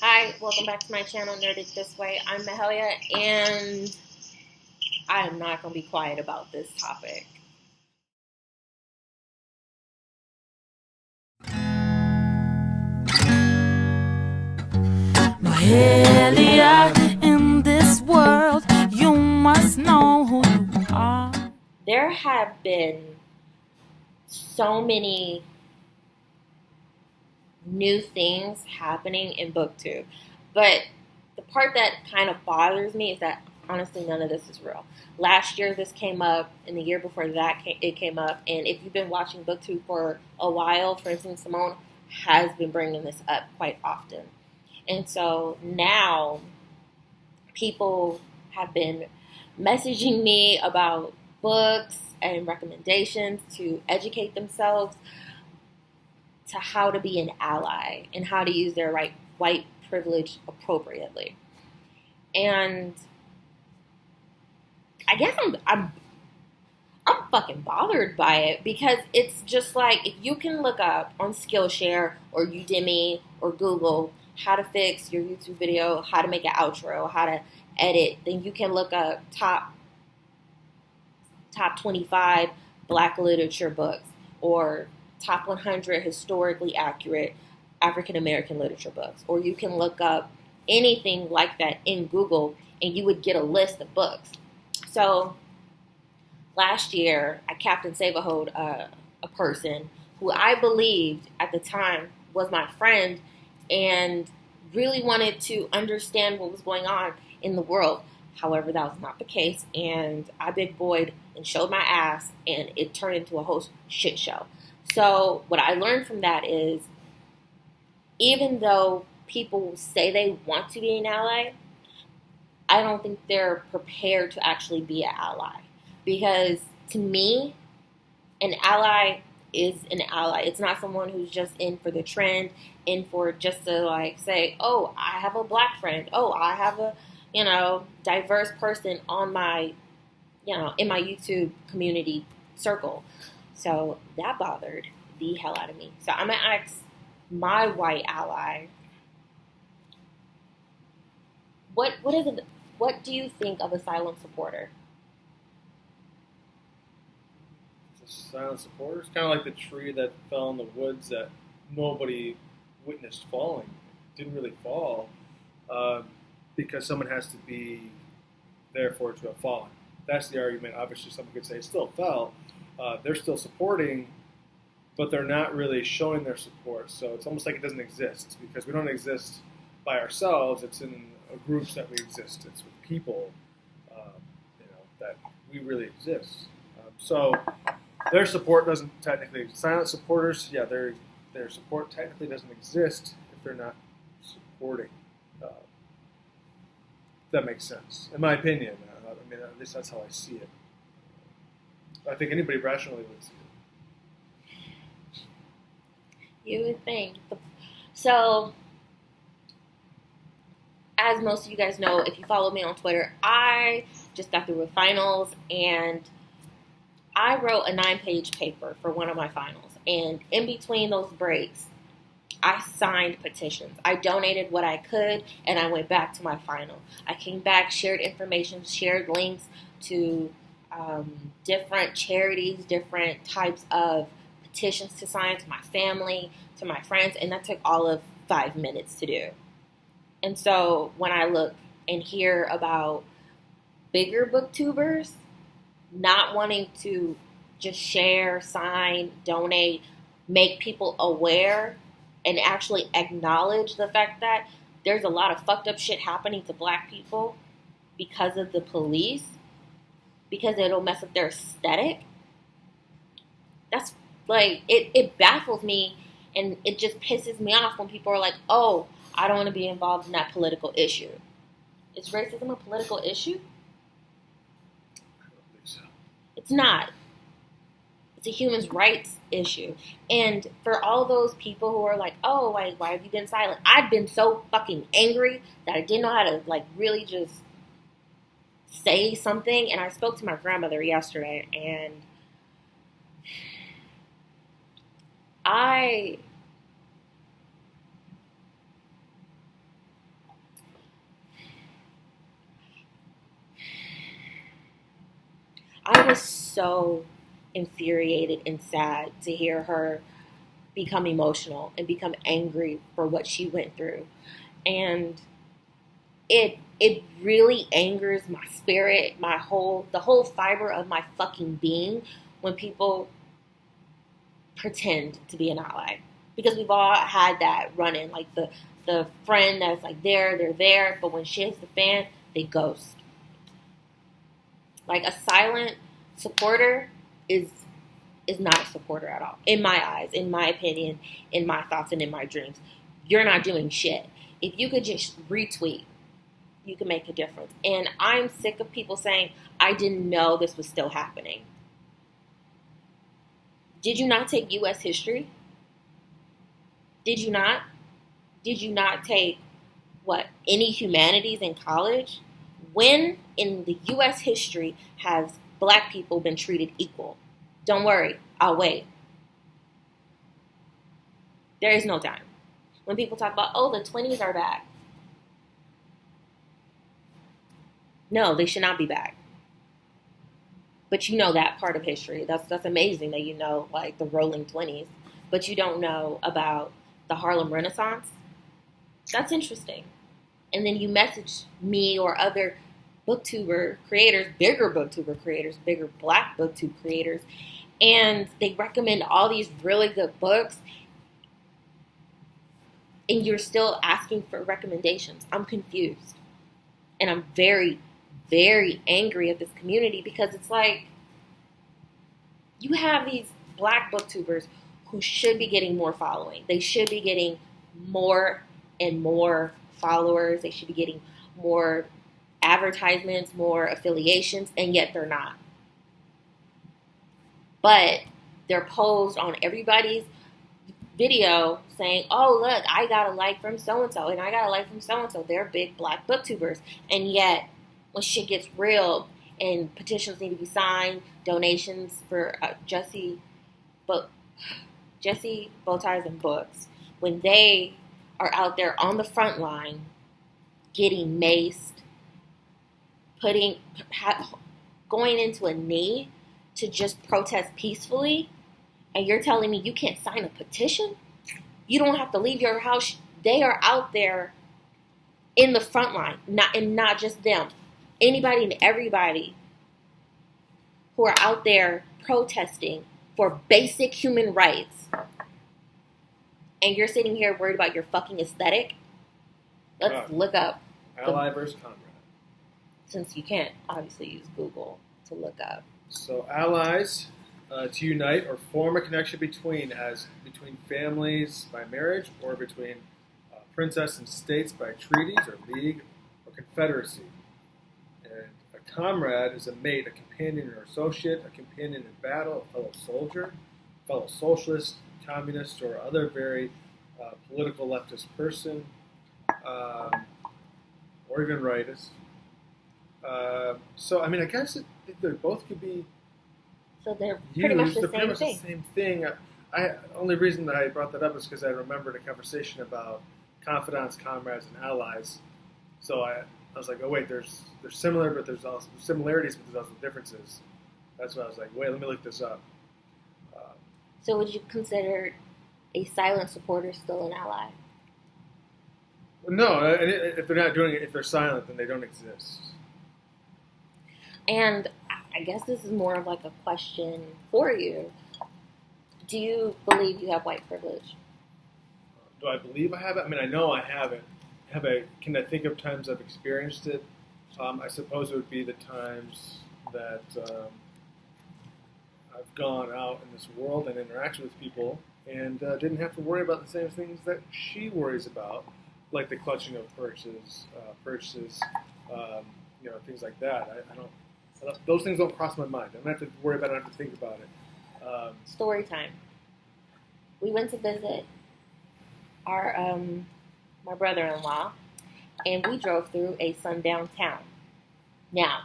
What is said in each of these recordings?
Hi, welcome back to my channel, Nerded This Way. I'm Mahalia, and I am not going to be quiet about this topic. Mahalia, in this world, you must know who you are. There have been so many new things happening in BookTube, but the part that kind of bothers me is that honestly none of this is real. Last year this came up, and the year before that it came up, and if you've been watching BookTube for a while, for instance, Simone has been bringing this up quite often. And so now people have been messaging me about books and recommendations to educate themselves to how to be an ally and how to use their white privilege appropriately. And I guess I'm fucking bothered by it because it's just like if you can look up on Skillshare or Udemy or Google how to fix your YouTube video, how to make an outro, how to edit, then you can look up top 25 Black literature books or top 100 historically accurate African American literature books, or you can look up anything like that in Google and you would get a list of books. So last year, I Captain Save-A-Hold a person who I believed at the time was my friend and really wanted to understand what was going on in the world. However, that was not the case, and I big boyed and showed my ass, and it turned into a whole shit show. So what I learned from that is, even though people say they want to be an ally, I don't think they're prepared to actually be an ally. Because to me, an ally is an ally. It's not someone who's just in for the trend, in for just to like say, oh, I have a black friend. Oh, I have a, diverse person on my, in my YouTube community circle. So that bothered the hell out of me. So I'm going to ask my white ally, what do you think of a silent supporter? Silent supporters, kind of like the tree that fell in the woods that nobody witnessed falling. It didn't really fall because someone has to be there for it to have fallen. That's the argument. Obviously, someone could say it still fell. They're still supporting, but they're not really showing their support. So it's almost like it doesn't exist because we don't exist by ourselves. It's in groups that we exist. It's with people, that we really exist. So their support doesn't technically, silent supporters, yeah, their support technically doesn't exist if they're not supporting. That makes sense, in my opinion. At least that's how I see it. I think anybody rationally would see it. You would think. So, as most of you guys know, if you follow me on Twitter, I just got through with finals, and I wrote a 9-page paper for one of my finals. And in between those breaks, I signed petitions. I donated what I could, and I went back to my final. I came back, shared information, shared links to different charities, different types of petitions to sign to my family, to my friends, and that took all of 5 minutes to do. And so when I look and hear about bigger booktubers not wanting to just share, sign, donate, make people aware, and actually acknowledge the fact that there's a lot of fucked up shit happening to black people because of the police, because it'll mess up their aesthetic. That's like, it baffles me, and it just pisses me off when people are like, oh, I don't want to be involved in that political issue. Is racism a political issue? I don't think so. It's not. It's a human rights issue. And for all those people who are like, oh, why have you been silent? I've been so fucking angry that I didn't know how to like really just say something. And I spoke to my grandmother yesterday, and I I was so infuriated and sad to hear her become emotional and become angry for what she went through. And it really angers my spirit, the whole fiber of my fucking being when people pretend to be an ally. Because we've all had that run-in, like the friend that's like they're there, but when shit hits the fan, they ghost. Like a silent supporter is not a supporter at all. In my eyes, in my opinion, in my thoughts, and in my dreams. You're not doing shit. If you could just retweet, you can make a difference. And I'm sick of people saying, I didn't know this was still happening. Did you not take U.S. history? Did you not? Did you not take, any humanities in college? When in the U.S. history has black people been treated equal? Don't worry, I'll wait. There is no time. When people talk about, the 20s are back. No, they should not be back. But you know that part of history. That's amazing that you know, like, the Rolling 20s. But you don't know about the Harlem Renaissance. That's interesting. And then you message me or other booktuber creators, bigger black booktube creators, and they recommend all these really good books, and you're still asking for recommendations. I'm confused. And I'm very, very angry at this community because it's like, you have these black booktubers who should be getting more following. They should be getting more and more followers. They should be getting more advertisements, more affiliations, and yet they're not. But they're posed on everybody's video saying, look, I got a like from so-and-so, and I got a like from so-and-so. They're big black booktubers. And yet, when shit gets real and petitions need to be signed, donations for Jesse Bowties and Books, when they are out there on the front line getting maced, going into a knee to just protest peacefully, and you're telling me you can't sign a petition? You don't have to leave your house. They are out there in the front line, not just them. Anybody and everybody who are out there protesting for basic human rights, and you're sitting here worried about your fucking aesthetic? Let's look up. Ally versus comrade. Since you can't obviously use Google to look up. So allies, to unite or form a connection between families by marriage, or between princess and states by treaties or league or confederacy. And a comrade is a mate, a companion or associate, a companion in battle, a fellow soldier, fellow socialist, communist, or other very political leftist person, or even rightist. So, I mean, I guess they both could be. So they're pretty much the same thing. Only reason that I brought that up is because I remembered a conversation about confidants, comrades, and allies. So I was like, oh wait, they're similar, but there's also similarities, but there's also differences. That's why I was like, wait, let me look this up. So would you consider a silent supporter still an ally? No, if they're not doing it, if they're silent, then they don't exist. And I guess this is more of like a question for you. Do you believe you have white privilege? Do I believe I have it? I mean, I know I have it. Can I think of times I've experienced it? I suppose it would be the times that I've gone out in this world and interacted with people and didn't have to worry about the same things that she worries about, like the clutching of purses, things like that. I don't. Those things don't cross my mind. I don't have to worry about it. I don't have to think about it. Story time. We went to visit our my brother-in-law, and we drove through a sundown town. Now,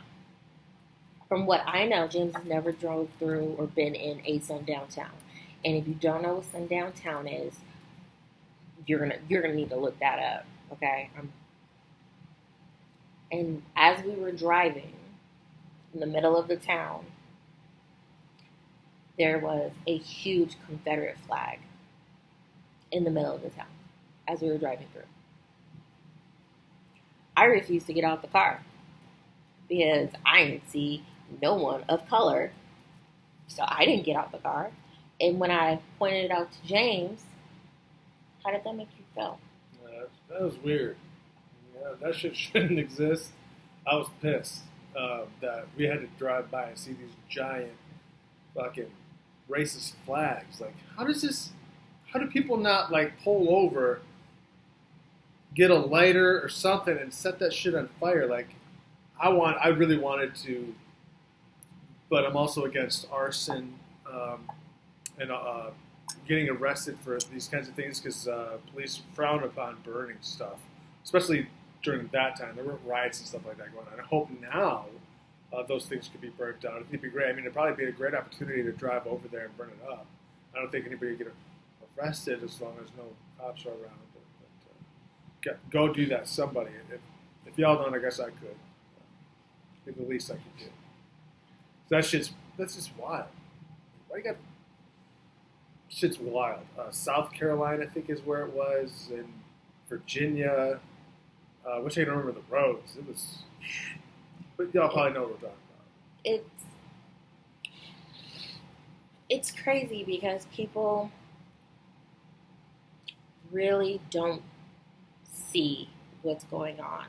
from what I know, James has never drove through or been in a sundown town. And if you don't know what sundown town is, you're gonna need to look that up. Okay. And as we were driving in the middle of the town, there was a huge Confederate flag in the middle of the town as we were driving through. I refused to get out the car because I didn't see no one of color, so I didn't get out the car. And when I pointed it out to James, how did that make you feel? That was weird. Yeah, that shit shouldn't exist. I was pissed that we had to drive by and see these giant fucking racist flags. Like, how do people not, like, pull over, get a lighter or something and set that shit on fire? Like, I really wanted to, but I'm also against arson and getting arrested for these kinds of things because police frown upon burning stuff, especially during that time. There weren't riots and stuff like that going on. I hope now those things could be burnt down. I think it'd be great. I mean, it'd probably be a great opportunity to drive over there and burn it up. I don't think anybody would get arrested as long as no cops are around. But go do that, somebody. If y'all don't, I guess I could. I think the least I could do. That's just wild. Why you got? Shit's wild. South Carolina, I think, is where it was. In Virginia. I wish I could remember the roads. It was, but y'all probably know what we're talking about. It's crazy because people really don't see what's going on.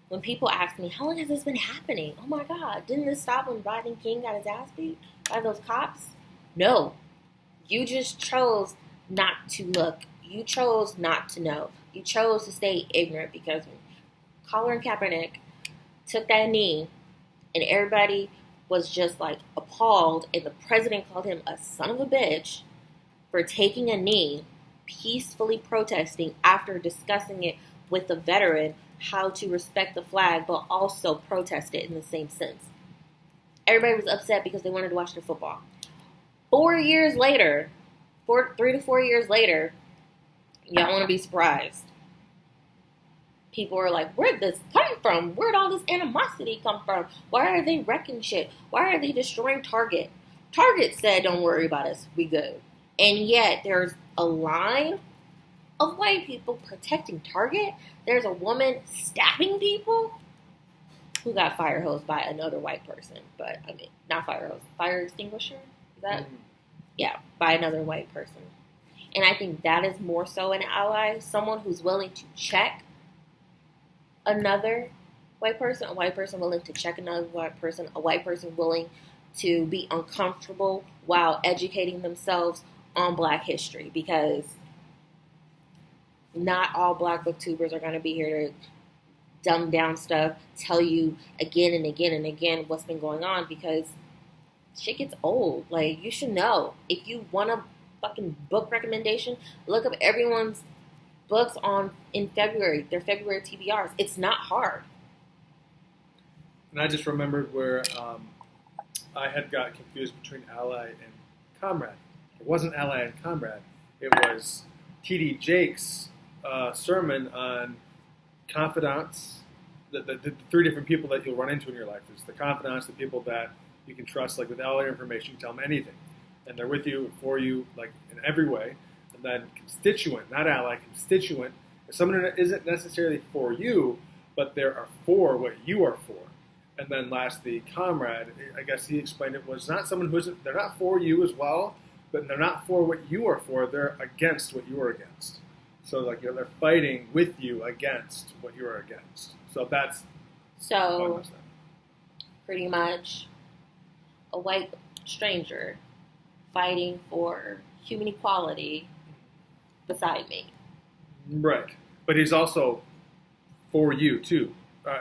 When people ask me, how long has this been happening? Oh my God, didn't this stop when Rodney King got his ass beat by those cops? No. You just chose not to look. You chose not to know. You chose to stay ignorant because when Colin Kaepernick took that knee and everybody was just like appalled and the president called him a son of a bitch for taking a knee, peacefully protesting after discussing it with a veteran how to respect the flag but also protest it in the same sense. Everybody was upset because they wanted to watch their football. 3 to 4 years later, y'all want to be surprised. People are like, where'd this come from? Where'd all this animosity come from? Why are they wrecking shit? Why are they destroying Target? Target said, don't worry about us. We good. And yet there's a line of white people protecting Target. There's a woman stabbing people who got fire hosed by another white person. But, I mean, not fire hose. Fire extinguisher? Is that? Mm-hmm. Yeah, by another white person. And I think that is more so an ally. Someone who's willing to check another white person, a white person willing to check another white person, a white person willing to be uncomfortable while educating themselves on Black history, because not all Black booktubers are going to be here to dumb down stuff, tell you again and again and again what's been going on, because shit gets old. Like, you should know. If you want a fucking book recommendation, look up everyone's books in February, their February TBRs. It's not hard. And I just remembered where I had got confused between ally and comrade. It wasn't ally and comrade. It was T.D. Jake's sermon on confidants, the three different people that you'll run into in your life. There's the confidants, the people that you can trust, like with all your information, you tell them anything. And they're with you, for you, like in every way. And then constituent, not ally, constituent, is someone that isn't necessarily for you, but they are for what you are for. And then lastly, comrade, I guess he explained it, was not someone who isn't, they're not for you as well, but they're not for what you are for, they're against what you are against. So like, they're fighting with you against what you are against. So that's pretty much a white stranger fighting for human equality beside me. Right. But he's also for you, too,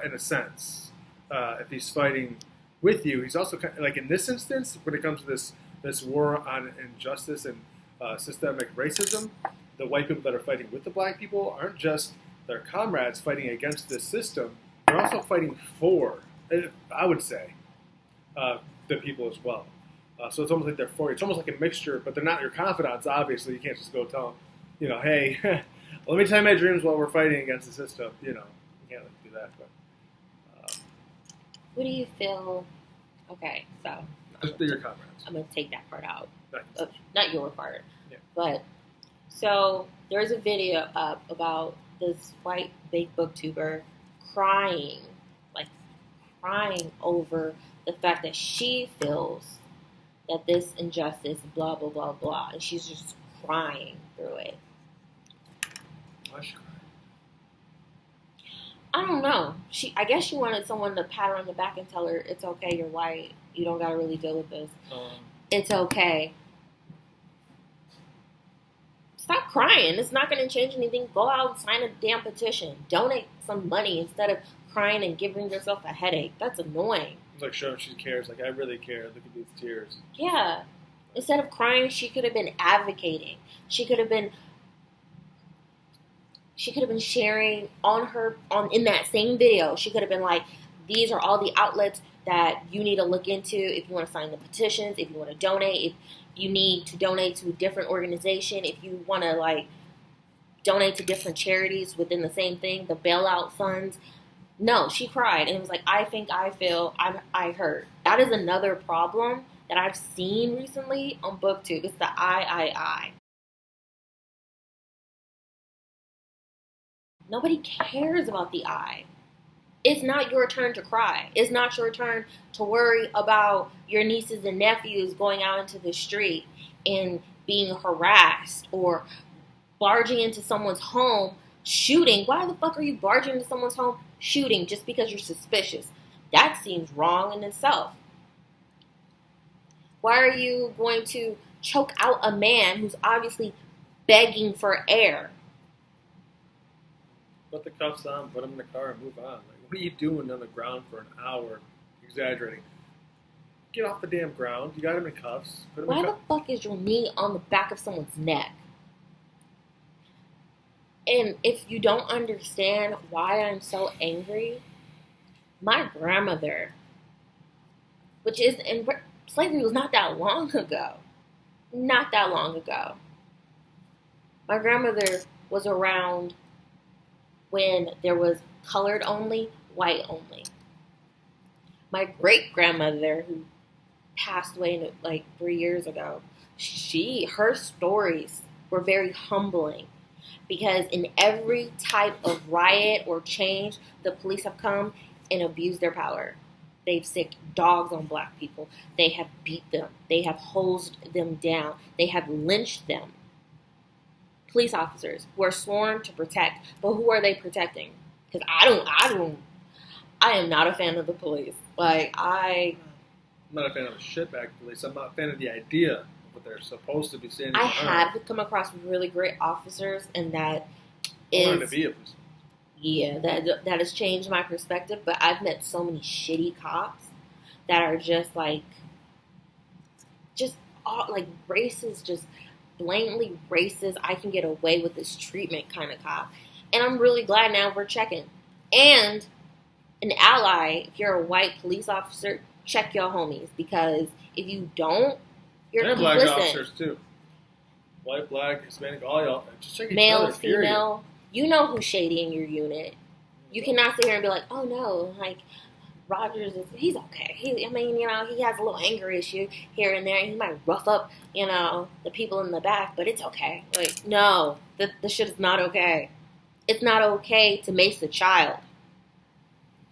in a sense. If he's fighting with you, he's also, kind of, like in this instance, when it comes to this war on injustice and systemic racism, the white people that are fighting with the Black people aren't just their comrades fighting against this system, they're also fighting for, I would say, the people as well. So it's almost like they're for you. It's almost like a mixture, but they're not your confidants, obviously. You can't just go tell them, hey, let me tell you my dreams while we're fighting against the system. You can't do that. But what do you feel? Okay, so Just your comrades. I'm gonna take that part out. Nice. Not your part. Yeah. But so there's a video up about this white big booktuber crying over the fact that she feels that this injustice, blah blah blah blah, and she's just crying through it. Why she crying? I don't know. I guess she wanted someone to pat her on the back and tell her it's okay. You're white. You don't gotta really deal with this. It's okay. Stop crying. It's not going to change anything. Go out and sign a damn petition. Donate some money instead of crying and giving yourself a headache. That's annoying. It's like showing she cares. Like, I really care. Look at these tears. Yeah. Instead of crying, she could have been advocating. She could have been sharing in that same video. She could have been like, these are all the outlets that you need to look into if you want to sign the petitions, if you want to donate, if you need to donate to a different organization, if you want to like donate to different charities within the same thing, the bailout funds. No, she cried and it was like, I think, I feel, I hurt. That is another problem that I've seen recently on BookTube. It's the I. Nobody cares about the I. It's not your turn to cry. It's not your turn to worry about your nieces and nephews going out into the street and being harassed or barging into someone's home, shooting. Why the fuck are you barging into someone's home, shooting just because you're suspicious? That seems wrong in itself. Why are you going to choke out a man who's obviously begging for air? Put the cuffs on, put them in the car, and move on. Like, what are you doing on the ground for an hour? Exaggerating. Get off the damn ground. You got him in cuffs. Put him Why in the fuck is your knee on the back of someone's neck? And if you don't understand why I'm so angry, my grandmother, slavery was not that long ago. Not that long ago. My grandmother was around when there was colored only, white only. My great-grandmother, who passed away like 3 years ago, her stories were very humbling because in every type of riot or change, the police have come and abused their power. They've sicked dogs on black people. They have beat them. They have hosed them down. They have lynched them. Police officers who are sworn to protect, but who are they protecting? Because I am not a fan of the police. I'm not a fan of the shitbag police. I'm not a fan of the idea of what they're supposed to be saying. I have come across really great officers, and that is... I wanted to be a police. Yeah, that has changed my perspective, but I've met so many shitty cops that are just racist, just blatantly racist. I can get away with this treatment kind of cop. And I'm really glad now we're checking. And an ally, if you're a white police officer, check your homies. Because if you don't, you're complicit. And black officers too. White, black, Hispanic, all y'all. Just check each male, other, female. You know who's shady in your unit. You cannot sit here and be like, oh no, like Rogers he's okay. He has a little anger issue here and there, and he might rough up, the people in the back, but it's okay. Like, no, the shit is not okay. It's not okay to mace a child.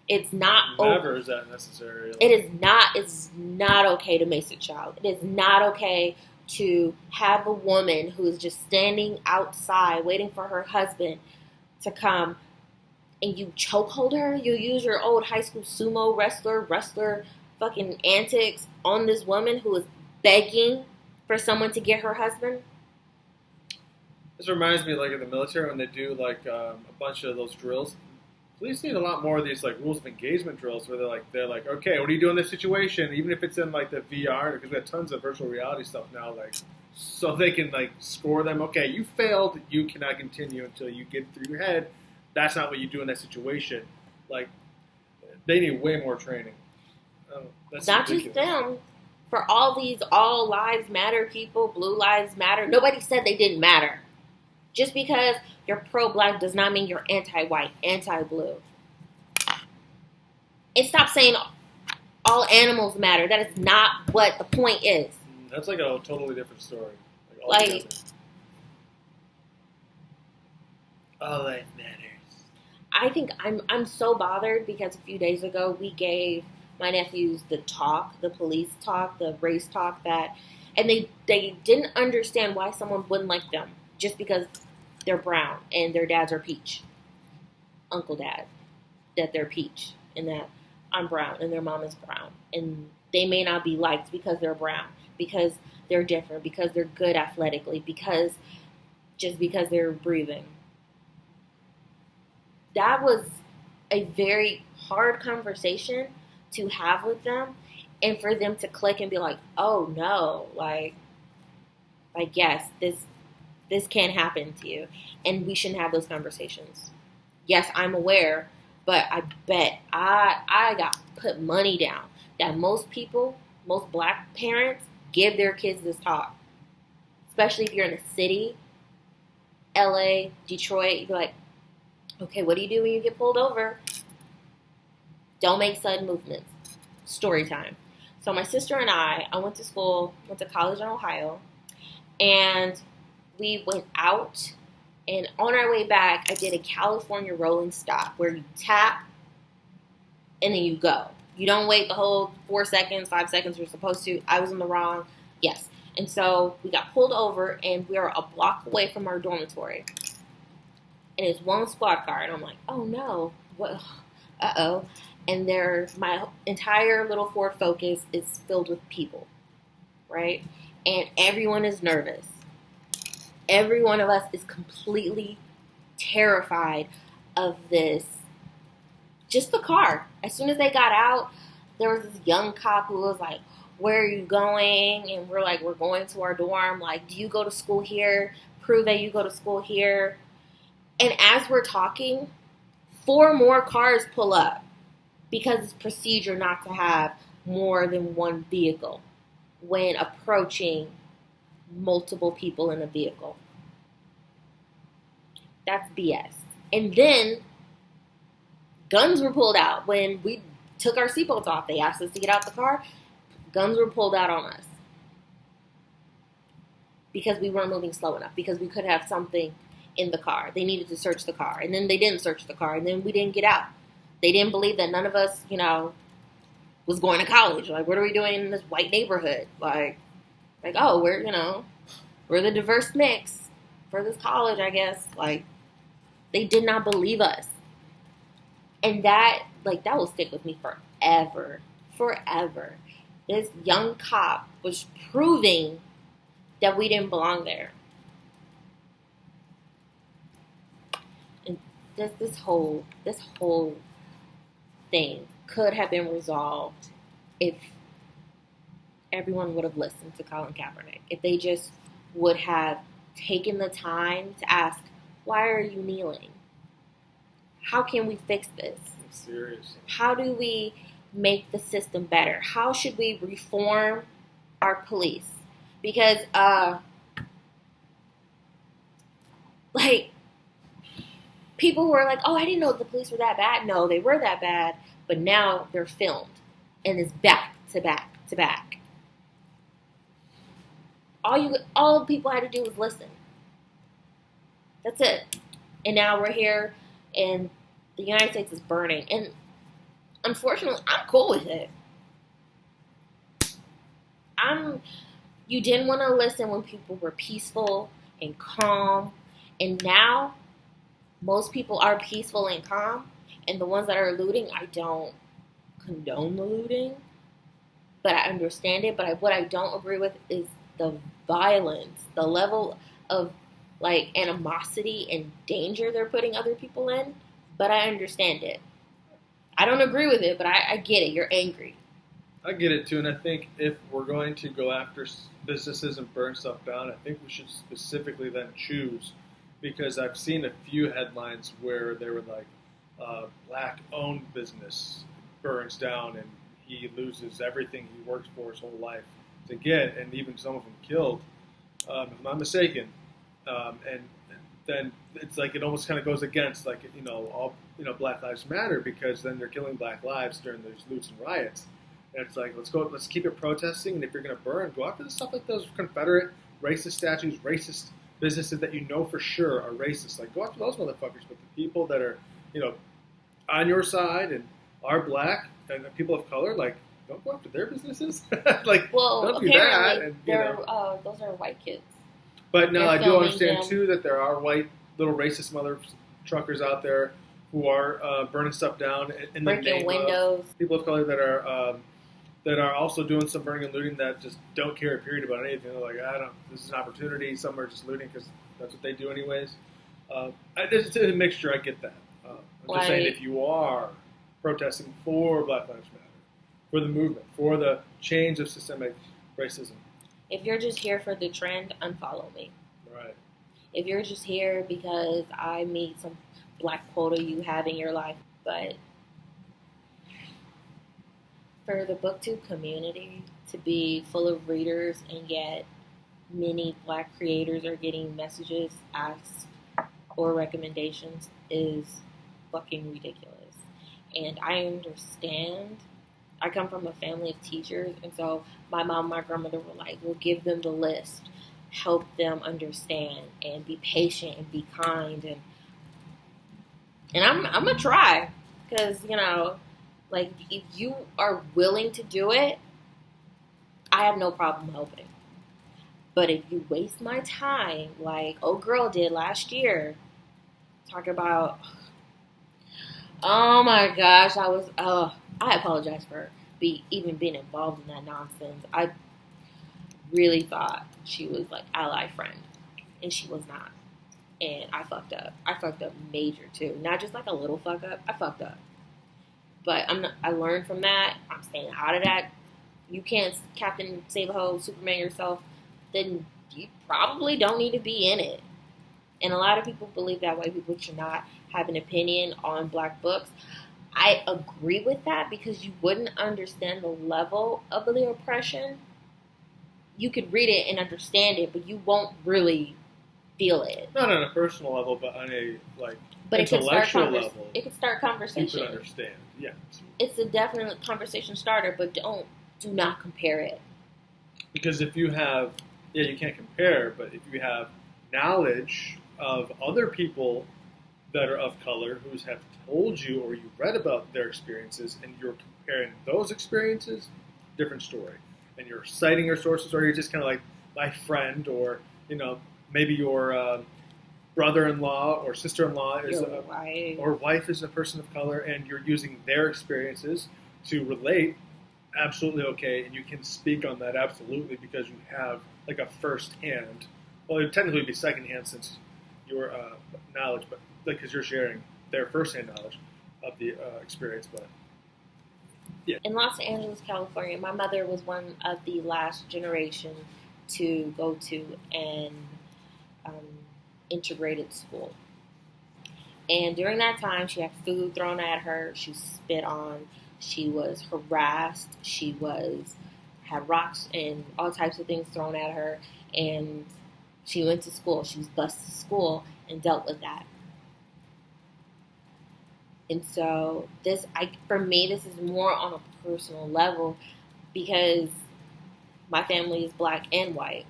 It's not. Never is that necessary. It is not. It's not okay to mace a child. It is not okay to have a woman who is just standing outside waiting for her husband to come, and you chokehold her. You use your old high school sumo wrestler fucking antics on this woman who is begging for someone to get her husband. This reminds me like in the military when they do like a bunch of those drills. Police need a lot more of these like rules of engagement drills where they're like, okay, what do you do in this situation? Even if it's in like the VR, because we have tons of virtual reality stuff now, like so they can like score them. Okay, you failed. You cannot continue until you get through your head. That's not what you do in that situation. Like they need way more training. That's not ridiculous. Just them. For all these all lives matter people, blue lives matter. Nobody said they didn't matter. Just because you're pro-black does not mean you're anti-white, anti-blue. And stop saying all animals matter. That is not what the point is. That's like a totally different story. Like all life matters. I think I'm so bothered because a few days ago we gave my nephews the police talk, the race talk and they didn't understand why someone wouldn't like them just because they're brown and their dads are peach. Uncle dad, that they're peach and that I'm brown and their mom is brown. And they may not be liked because they're brown, because they're different, because they're good athletically, because they're breathing. That was a very hard conversation to have with them, and for them to click and be like, oh no, like yes, this can't happen to you, and we shouldn't have those conversations. Yes, I'm aware, but I bet I got put money down that most black parents give their kids this talk, especially if you're in a city, LA, Detroit. You're like, okay, what do you do when you get pulled over? Don't make sudden movements. Story time. So my sister and I went to college in Ohio, and we went out, and on our way back, I did a California rolling stop where you tap, and then you go. You don't wait the whole 4 seconds, 5 seconds you're supposed to. I was in the wrong. Yes. And so we got pulled over, and we were a block away from our dormitory. And it's one squad car, and I'm like, oh no, what? Uh-oh. And my entire little Ford Focus is filled with people, right? And everyone is nervous. Every one of us is completely terrified of this. Just the car. As soon as they got out, there was this young cop who was like, where are you going? And we're like, we're going to our dorm. Like, do you go to school here? Prove that you go to school here. And as we're talking, 4 more cars pull up because it's procedure not to have more than one vehicle when approaching multiple people in a vehicle. That's BS. And then guns were pulled out when we took our seatbelts off. They asked us to get out the car. Guns were pulled out on us because we weren't moving slow enough, because we could have something in the car. They needed to search the car, and then they didn't search the car, and then we didn't get out. They didn't believe that none of us, was going to college. Like, what are we doing in this white neighborhood? Like, oh, we're the diverse mix for this college, I guess. Like, they did not believe us. And that will stick with me forever. Forever. This young cop was proving that we didn't belong there. And this whole thing could have been resolved if everyone would have listened to Colin Kaepernick. If they just would have taken the time to ask, why are you kneeling? How can we fix this? I'm serious. How do we make the system better? How should we reform our police? Because, people were like, oh, I didn't know the police were that bad. No, they were that bad, but now they're filmed, and it's back to back to back. All people had to do was listen. That's it. And now we're here, and the United States is burning. And unfortunately, I'm cool with it. You didn't want to listen when people were peaceful and calm. And now, most people are peaceful and calm. And the ones that are looting, I don't condone the looting. But I understand it. But what I don't agree with is the violence, the level of animosity and danger they're putting other people in. But I understand it. I don't agree with it, but I get it. You're angry. I get it too, and I think if we're going to go after businesses and burn stuff down, I think we should specifically then choose, because I've seen a few headlines where they were like, black-owned business burns down and he loses everything he worked for his whole life to get, and even some of them killed, if I'm not mistaken. And then it's like it almost kind of goes against all Black Lives Matter, because then they're killing black lives during those loots and riots. And it's like, let's keep it protesting, and if you're going to burn, go after the stuff like those Confederate racist statues, racist businesses that you know for sure are racist. Like, go after those motherfuckers. But the people that are, on your side and are black and the people of color, like, don't go after their businesses. Like, don't do that. And, those are white kids. But no, They're I do filming understand them. too that there are white little racist mother truckers out there who are burning stuff down in the Breaking name windows. of people of color that are also doing some burning and looting that just don't care a period about anything. They're like, this is an opportunity. Some are just looting because that's what they do anyways. It's a mixture. I get that. I'm just saying, if you are protesting for Black Lives Matter, for the movement, for the change of systemic racism. If you're just here for the trend, unfollow me. Right. If you're just here because I meet some black quota you have in your life, but for the booktube community to be full of readers and yet many black creators are getting messages asked or recommendations is fucking ridiculous. And I understand. I come from a family of teachers, and so my mom and my grandmother were like, we'll give them the list, help them understand, and be patient and be kind. And I'm going to try, because, like, if you are willing to do it, I have no problem helping. But if you waste my time, like old girl did last year, talk about, oh my gosh, I apologize for even being involved in that nonsense. I really thought she was like ally friend, and she was not. And I fucked up. I fucked up major too. Not just like a little fuck up. I fucked up. But I learned from that. I'm staying out of that. You can't Captain Save-A-Ho, Superman yourself. Then you probably don't need to be in it. And a lot of people believe that white people should not have an opinion on black books. I agree with that because you wouldn't understand the level of the oppression. You could read it and understand it, but you won't really feel it. Not on a personal level, but on a intellectual level. It could start conversation. You could understand, yeah. It's a definite conversation starter, but do not compare it. Because if you have, you can't compare, but if you have knowledge of other people that are of color who have told you or you read about their experiences and you're comparing those experiences, different story. And you're citing your sources, or you're just kind of like my friend, or maybe your brother-in-law or sister-in-law or wife is a person of color, and you're using their experiences to relate. Absolutely okay, and you can speak on that absolutely because you have like a first-hand. Well, it would technically be second-hand since your knowledge, but because you're sharing their first-hand knowledge of the experience. But yeah, in Los Angeles, California, my mother was one of the last generation to go to an integrated school, and during that time, she had food thrown at her. She was spit on. She was harassed. She had rocks and all types of things thrown at her, and she went to school. She was bused to school and dealt with that. And so for me, this is more on a personal level because my family is black and white.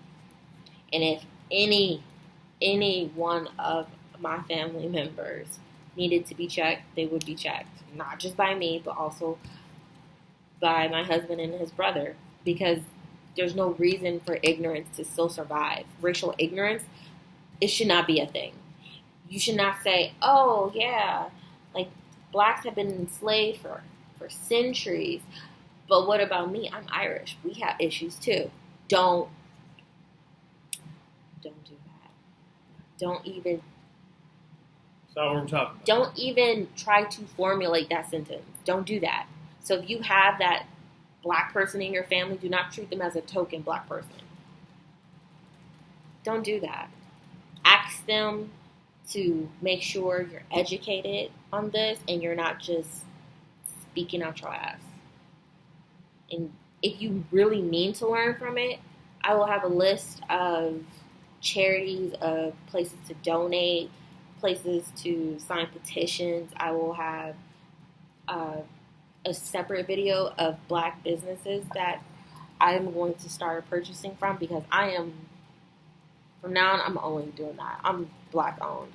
And if any one of my family members needed to be checked, they would be checked. Not just by me, but also by my husband and his brother. Because there's no reason for ignorance to still survive. Racial ignorance, it should not be a thing. You should not say, oh, yeah, like, blacks have been enslaved for centuries. But what about me? I'm Irish. We have issues, too. Don't do that. Don't even... That's not what we're talking about. Don't even try to formulate that sentence. Don't do that. So if you have that black person in your family, do not treat them as a token black person. Don't do that. Ask them to make sure you're educated on this and you're not just speaking out your ass. And if you really mean to learn from it, I will have a list of charities, of places to donate, places to sign petitions. I will have a separate video of black businesses that I'm going to start purchasing from, because from now on, I'm only doing that. I'm black owned.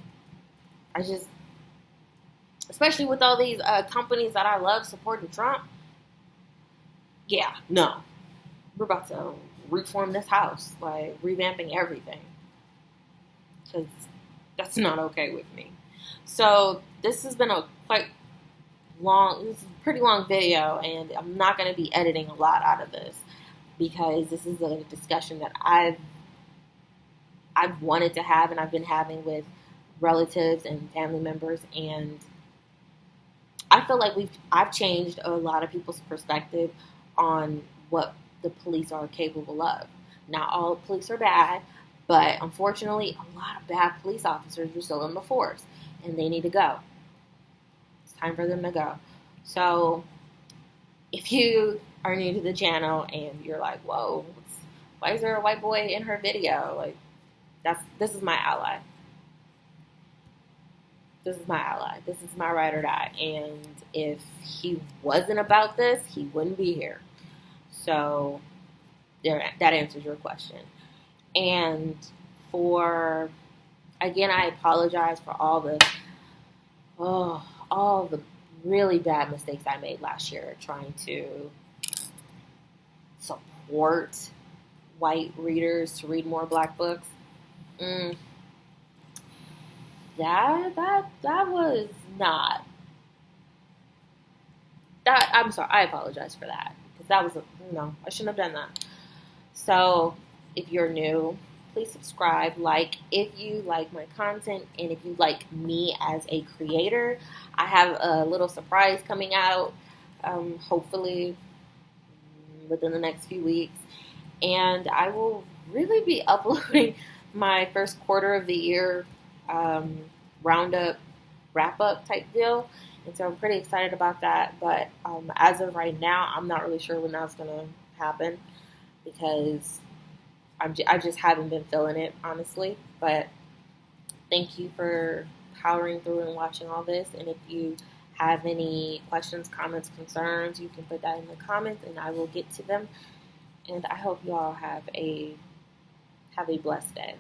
Especially with all these companies that I love supporting Trump. Yeah, no. We're about to reform this house, like revamping everything. Because that's not okay with me. So this has been a pretty long video, and I'm not going to be editing a lot out of this, because this is a discussion that I've wanted to have, and I've been having with relatives and family members, and I feel like I've changed a lot of people's perspective on what the police are capable of. Not all police are bad, but unfortunately, a lot of bad police officers are still in the force, and they need to go. It's time for them to go. So, if you are new to the channel and you're like, whoa, why is there a white boy in her video? Like, this is my ally. This is my ally. This is my ride or die. And if he wasn't about this, he wouldn't be here. So that answers your question. And again, I apologize for all the really bad mistakes I made last year trying to support white readers to read more black books. That was not that. I'm sorry. I apologize for that, because that was I shouldn't have done that. So if you're new, please subscribe, if you like my content, and if you like me as a creator. I have a little surprise coming out, hopefully within the next few weeks, and I will really be uploading my first quarter of the year roundup, wrap-up type deal, and so I'm pretty excited about that, but as of right now, I'm not really sure when that's going to happen, because I just haven't been feeling it, honestly. But thank you for powering through and watching all this, and if you have any questions, comments, concerns, you can put that in the comments, and I will get to them, and I hope you all have a blessed day.